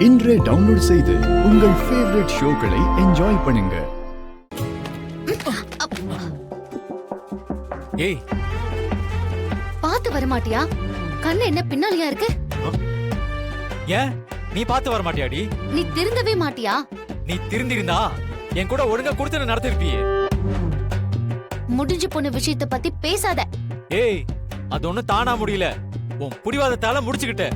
இன்றே டவுன்லோட் செய்து உங்கள் ஃபேவரட் ஷோக்களை என்ஜாய் பண்ணுங்க. ஏய், பாத்து வர மாட்டியா? கண்ணு என்ன பின்னாலியா இருக்கு? ஏன் நீ பாத்து வர மாட்டியாடி? நீ திருந்தவே மாட்டியா? நீ திருந்திருந்தா என் கூட ஒழுங்கா கொடுத்து நடத்திருப்பியே. முடிஞ்சு போன விஷயத்தை பத்தி பேசாத. ஏய், அது ஒண்ணும் தானா முடியல, உன் புடிவாதத்தால முடிச்சுக்கிட்ட.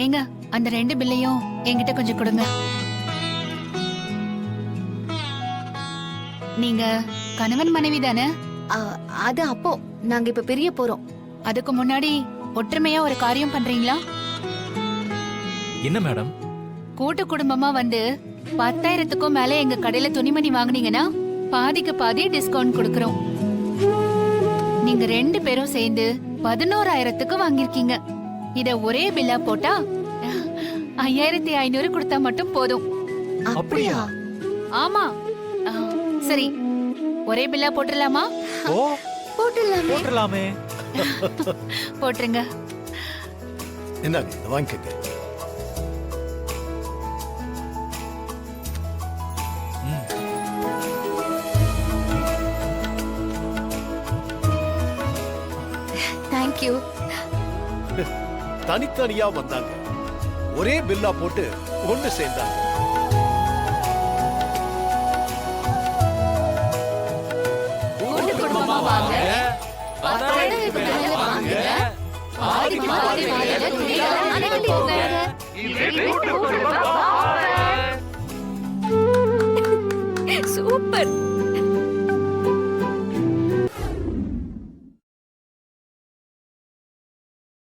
ஏங்க, அந்த 2 பில்லையும் என்கிட்ட கொஞ்சம் கொடுங்க. நீங்க கணவன் மனைவி தானே? அது அப்போ நாங்க இப்ப பிரிய போறோம். அதுக்கு முன்னாடி ஒற்றுமையா ஒரு காரியம் பண்றீங்களா? என்ன மேடம்? கூட்டு குடும்பமா வந்து 10,000க்கும் மேல எங்க கடையில துணிமணி வாங்குனீங்கன்னா பாதிக்கு பாதி டிஸ்கவுண்ட் கொடுக்கறோம். நீங்க 2 பேரும் சேர்ந்து 11,000க்கு வாங்கிருக்கீங்க. இத ஒரே பில்லா போட்டா 5,500 கொடுத்தா மட்டும் போதும். அப்படியா? ஆமா. சரி, ஒரே பில்லா போட்டுடலாமா? ஓ, போட்டுடலாமே. போட்டுருங்க. என்னங்க, வாங்கிக்கங்க. தேங்க்யூ. தனித்தனியா வந்தாங்க, ஒரே பில்லா போட்டு ஒண்ணு சேர்ந்தாங்க. கூட்டு குடும்பமா வாங்க, 10,000க்கு மேல வாங்குங்க, பாதிக்கு பாதி விலையில துணிகளை அனைவரும் போங்க.